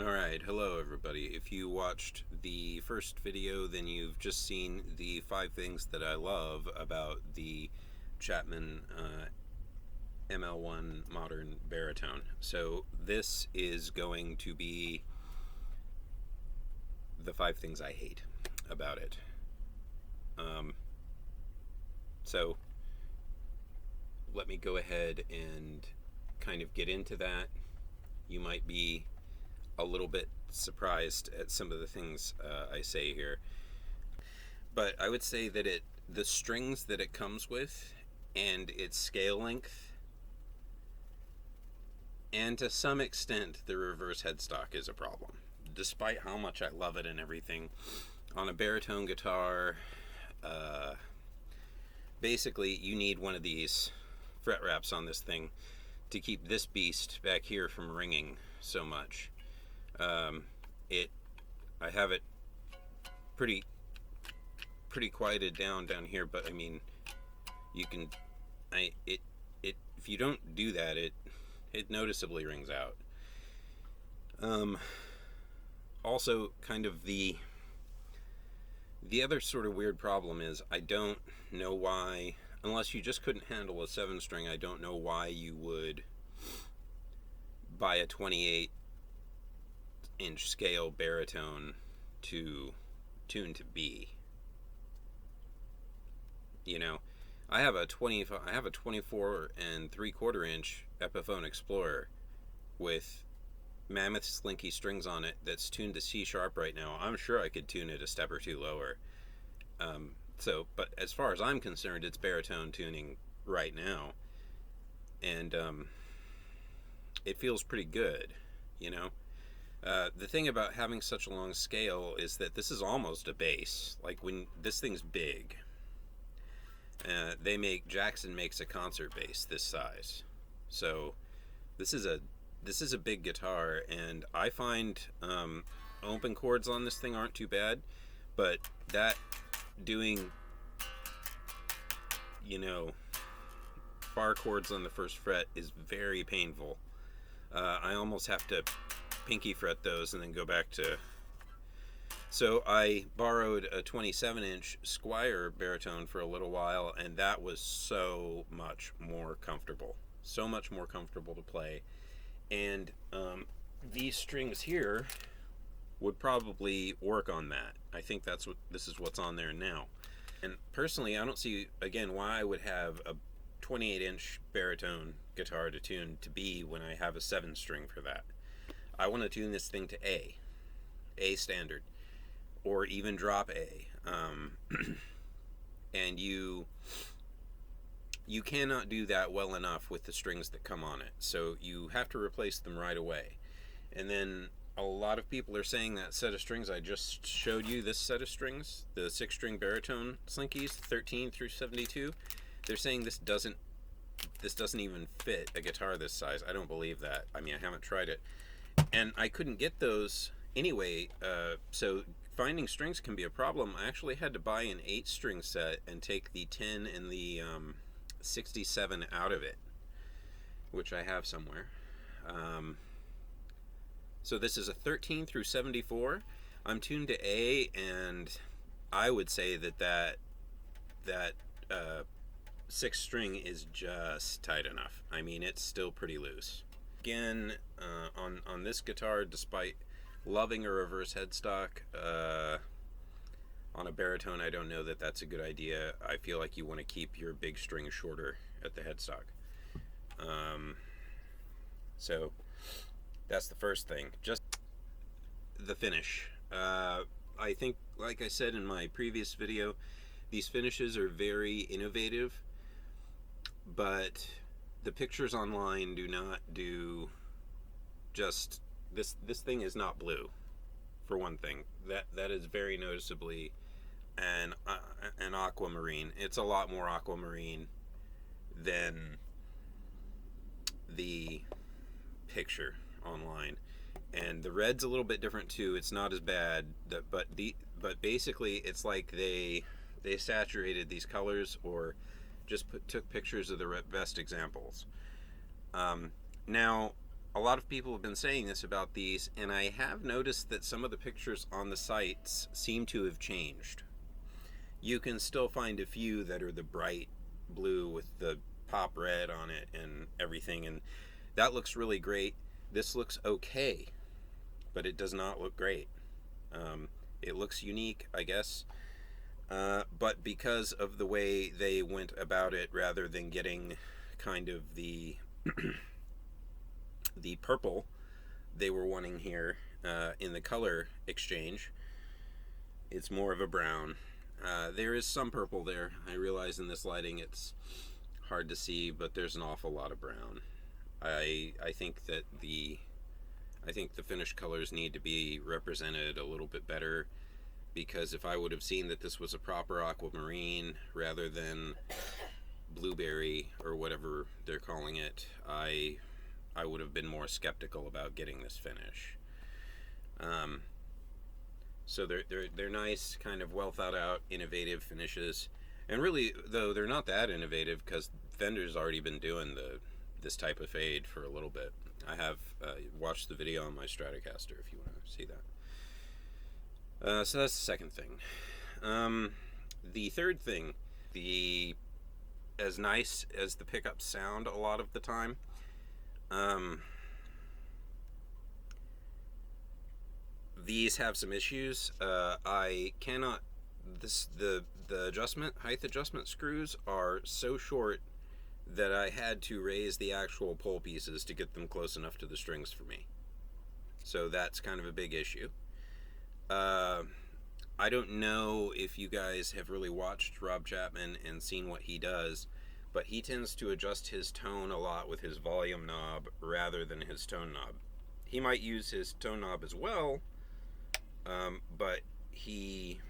Alright, hello everybody. If you watched the first video, then you've just seen the 5 things that I love about the Chapman ML1 modern baritone. So this is going to be the 5 things I hate about it. So let me go ahead and kind of get into that. You might be a little bit surprised at some of the things I say here, but I would say that the strings that it comes with and its scale length, and to some extent the reverse headstock, is a problem. Despite how much I love it and everything, on a baritone guitar, basically you need one of these fret wraps on this thing to keep this beast back here from ringing so much. I have it pretty quieted down here, but I mean, you can, if you don't do that, it noticeably rings out. Also, kind of the other sort of weird problem is, I don't know why, unless you just couldn't handle a 7-string, I don't know why you would buy a 28-inch scale baritone to tune to B. You know, I have a 24 and 3/4 inch Epiphone Explorer with mammoth slinky strings on it that's tuned to C sharp right now. I'm sure I could tune it a step or two lower. But as far as I'm concerned, it's baritone tuning right now, and it feels pretty good, you know. The thing about having such a long scale is that this is almost a bass. Like, when this thing's big, Jackson makes a concert bass this size, so this is a big guitar, and I find open chords on this thing aren't too bad, but that doing, you know, bar chords on the first fret is very painful. I almost have to pinky fret those and then go back to. So I borrowed a 27-inch Squier baritone for a little while, and that was so much more comfortable to play. And these strings here would probably work on that. I think this is what's on there now. And personally, I don't see, again, why I would have a 28-inch baritone guitar to tune to B when I have a 7-string for that. I want to tune this thing to A standard, or even drop A. And you cannot do that well enough with the strings that come on it, so you have to replace them right away. And then a lot of people are saying that set of strings I just showed you, this set of strings, the 6-string baritone slinkies, 13 through 72, they're saying this doesn't even fit a guitar this size. I don't believe that. I mean, I haven't tried it, and I couldn't get those anyway, so finding strings can be a problem. I actually had to buy an 8-string set and take the 10 and the 67 out of it, which I have somewhere. So this is a 13 through 74. I'm tuned to A, and I would say that 6th string is just tight enough. I mean, it's still pretty loose. Again, on this guitar, despite loving a reverse headstock, on a baritone, I don't know that that's a good idea. I feel like you want to keep your big string shorter at the headstock. So that's the first thing. Just the finish. I think, like I said in my previous video, these finishes are very innovative, but the pictures online do not do just this. This thing is not blue, for one thing. That is very noticeably an aquamarine. It's a lot more aquamarine than the picture online, and the red's a little bit different too. It's not as bad, but basically it's like they saturated these colors, or just took pictures of the best examples. Now, a lot of people have been saying this about these, and I have noticed that some of the pictures on the sites seem to have changed. You can still find a few that are the bright blue with the pop red on it and everything, and that looks really great. This looks okay, but it does not look great. It looks unique, I guess, but because of the way they went about it, rather than getting kind of the the purple they were wanting here in the color exchange, it's more of a brown. There is some purple there. I realize in this lighting it's hard to see, but there's an awful lot of brown. I think that the finished colors need to be represented a little bit better, because if I would have seen that this was a proper aquamarine rather than blueberry or whatever they're calling it, I would have been more skeptical about getting this finish. So they're nice, kind of well thought out, innovative finishes, and really though they're not that innovative because Fender's already been doing this type of fade for a little bit. I have watched the video on my Stratocaster if you want to see that. So that's the second thing. The third thing, as nice as the pickups sound a lot of the time, these have some issues. I cannot. The height adjustment screws are so short that I had to raise the actual pole pieces to get them close enough to the strings for me. So that's kind of a big issue. I don't know if you guys have really watched Rob Chapman and seen what he does, but he tends to adjust his tone a lot with his volume knob rather than his tone knob. He might use his tone knob as well, but he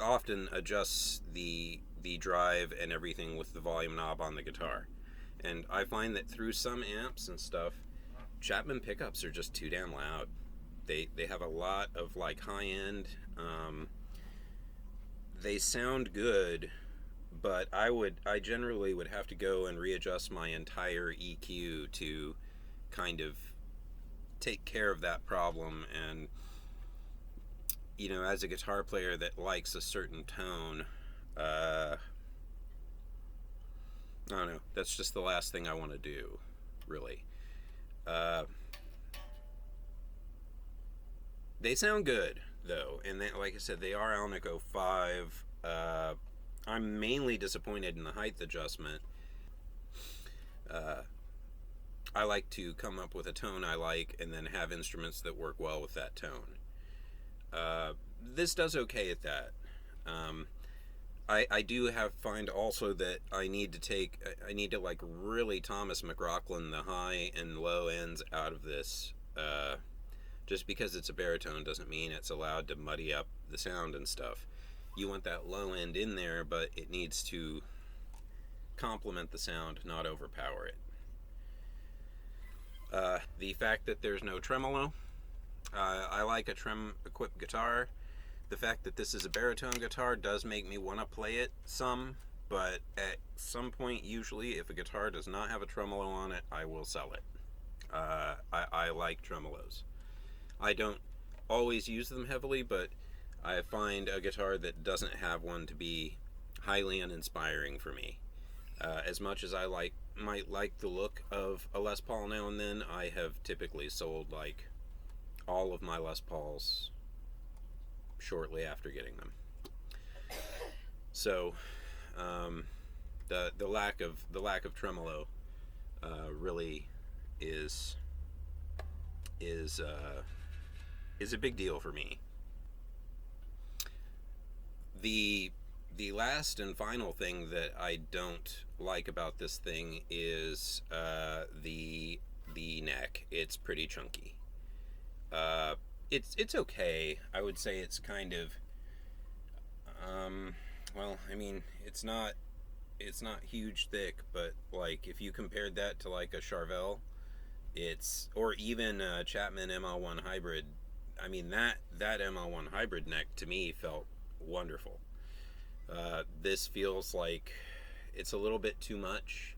often adjusts the drive and everything with the volume knob on the guitar. And I find that through some amps and stuff, Chapman pickups are just too damn loud. They have a lot of like high end. They sound good, but I generally would have to go and readjust my entire EQ to kind of take care of that problem. And you know, as a guitar player that likes a certain tone, I don't know, that's just the last thing I want to do, really. They sound good, though, and they, like I said, they are Alnico 5. I'm mainly disappointed in the height adjustment. I like to come up with a tone I like and then have instruments that work well with that tone. This does okay at that. I do find also that I need to like really Thomas McLaughlin the high and low ends out of this. Just because it's a baritone doesn't mean it's allowed to muddy up the sound and stuff. You want that low end in there, but it needs to complement the sound, not overpower it. The fact that there's no tremolo, I like a trem-equipped guitar. The fact that this is a baritone guitar does make me want to play it some, but at some point, usually, if a guitar does not have a tremolo on it, I will sell it. I like tremolos. I don't always use them heavily, but I find a guitar that doesn't have one to be highly uninspiring for me. As much as I might like the look of a Les Paul now and then, I have typically sold like all of my Les Pauls shortly after getting them. So the lack of tremolo really is a big deal for me. The last and final thing that I don't like about this thing is the neck. It's pretty chunky. It's okay. I would say it's kind of well, I mean, it's not huge thick, but like if you compared that to like a Charvel, or even a Chapman ML1 hybrid, I mean that ML1 hybrid neck to me felt wonderful. This feels like it's a little bit too much,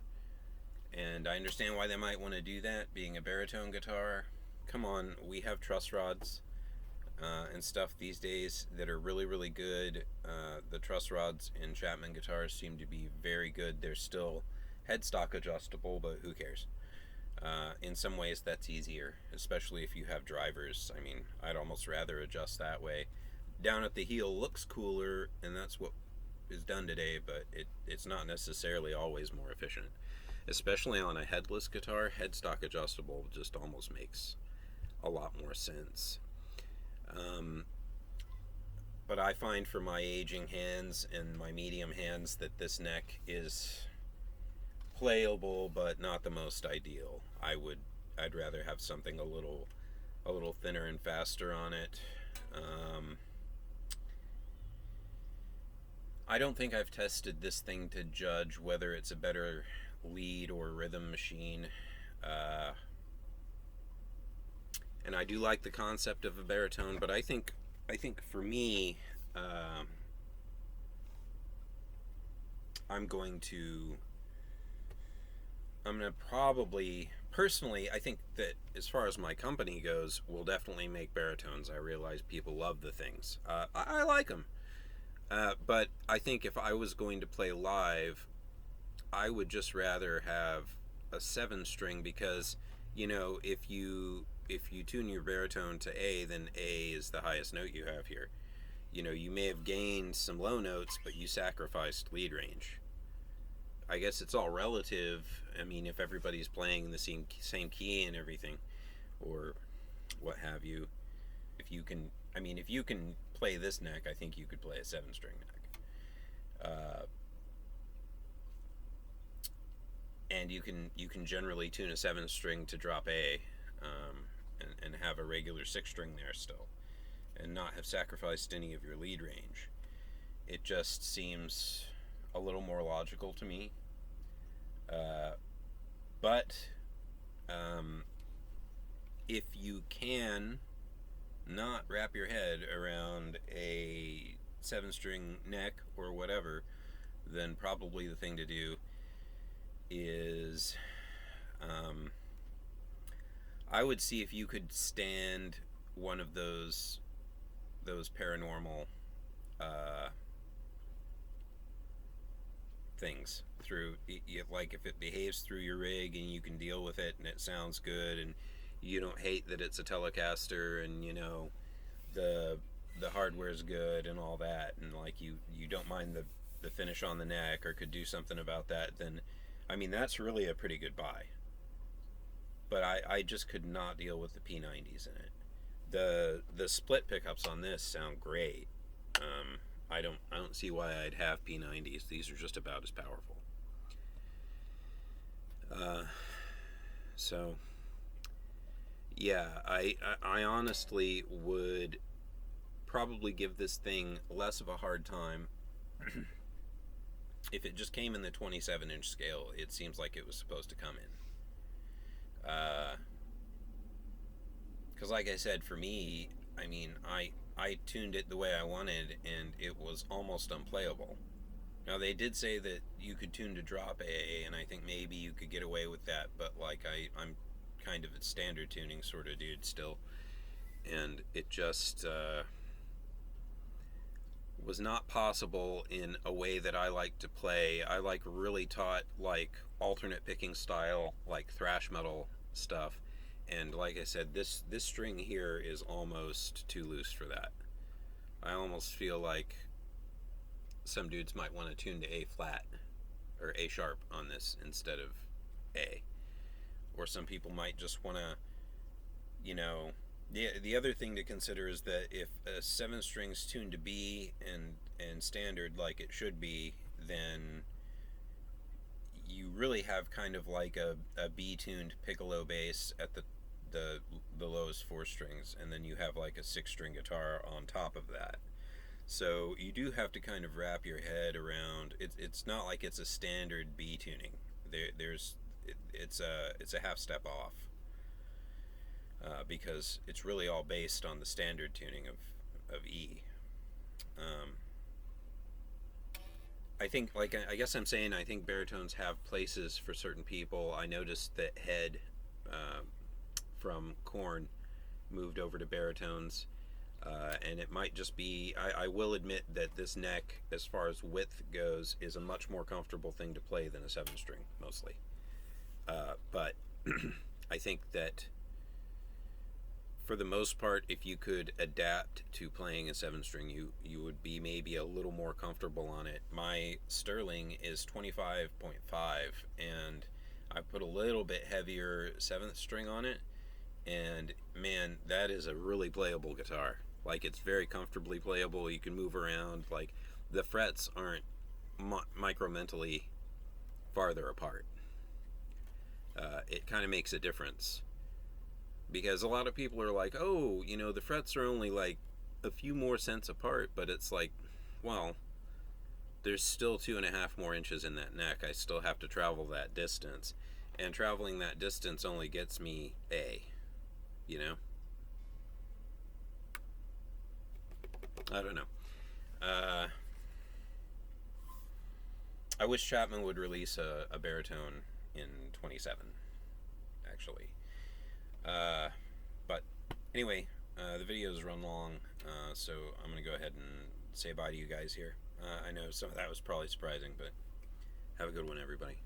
And I understand why they might want to do that, being a baritone guitar. Come on, we have truss rods and stuff these days that are really, really good. The truss rods in Chapman guitars seem to be very good. They're still headstock adjustable, but who cares? In some ways, that's easier, especially if you have drivers. I mean, I'd almost rather adjust that way. Down at the heel looks cooler, and that's what is done today, but it's not necessarily always more efficient. Especially on a headless guitar, headstock adjustable just almost makes a lot more sense. But I find for my aging hands and my medium hands that this neck is playable, but not the most ideal. I'd rather have something a little thinner and faster on it. I don't think I've tested this thing to judge whether it's a better lead or rhythm machine. And I do like the concept of a baritone, but I think for me, I'm going to probably, personally, I think that as far as my company goes, we'll definitely make baritones. I realize people love the things. I like them. But I think if I was going to play live, I would just rather have a 7-string, because, you know, if you tune your baritone to A, then A is the highest note you have here. You know, you may have gained some low notes, but you sacrificed lead range. I guess it's all relative. I mean, if everybody's playing the same key and everything, or what have you, if you can play this neck, I think you could play a 7-string neck. And you can generally tune a 7-string to drop A, and have a regular 6-string there still, and not have sacrificed any of your lead range. It just seems a little more logical to me. But if you can not wrap your head around a 7-string neck or whatever, then probably the thing to do is, I would see if you could stand one of those paranormal things through, like if it behaves through your rig and you can deal with it and it sounds good and you don't hate that it's a Telecaster, and you know the hardware's good and all that, and like you don't mind the finish on the neck, or could do something about that, then I mean that's really a pretty good buy. But I just could not deal with the P90s in it. The split pickups on this sound great. I don't see why I'd have P90s. These are just about as powerful. So yeah, I honestly would probably give this thing less of a hard time if it just came in the 27-inch scale. It seems like it was supposed to come in. Because like I said, for me, I mean, I tuned it the way I wanted, and it was almost unplayable. Now, they did say that you could tune to drop A, and I think maybe you could get away with that, but like I'm kind of a standard tuning sort of dude still, and it just was not possible in a way that I like to play. I like really taut, like alternate picking style, like thrash metal stuff, and like I said, this string here is almost too loose for that. I almost feel like some dudes might want to tune to A flat or A sharp on this instead of A, or some people might just want to, you know, the other thing to consider is that if a 7-string's tuned to B and standard like it should be, then you really have kind of like a B-tuned piccolo bass at the lowest 4 strings, and then you have like a 6-string guitar on top of that. So you do have to kind of wrap your head around. It's not like it's a standard B tuning. It's a half step off, because it's really all based on the standard tuning of E. I think, like, I guess I'm saying, I think baritones have places for certain people. I noticed that Head uh, from Corn moved over to baritones, and it might just be. I will admit that this neck, as far as width goes, is a much more comfortable thing to play than a 7 string, mostly. But I think that for the most part, if you could adapt to playing a 7 string, you would be maybe a little more comfortable on it. My Sterling is 25.5, and I put a little bit heavier 7th string on it, and man, that is a really playable guitar. Like, it's very comfortably playable. You can move around. Like, the frets aren't micromentally farther apart. It kind of makes a difference, because a lot of people are like, oh, the frets are only like a few more cents apart, but it's like, well, there's still 2.5 more inches in that neck. I still have to travel that distance, and traveling that distance only gets me A, you know? I don't know. I wish Chapman would release a baritone in 27, actually. But anyway, the video's run long, so I'm going to go ahead and say bye to you guys here. I know some of that was probably surprising, but have a good one, everybody.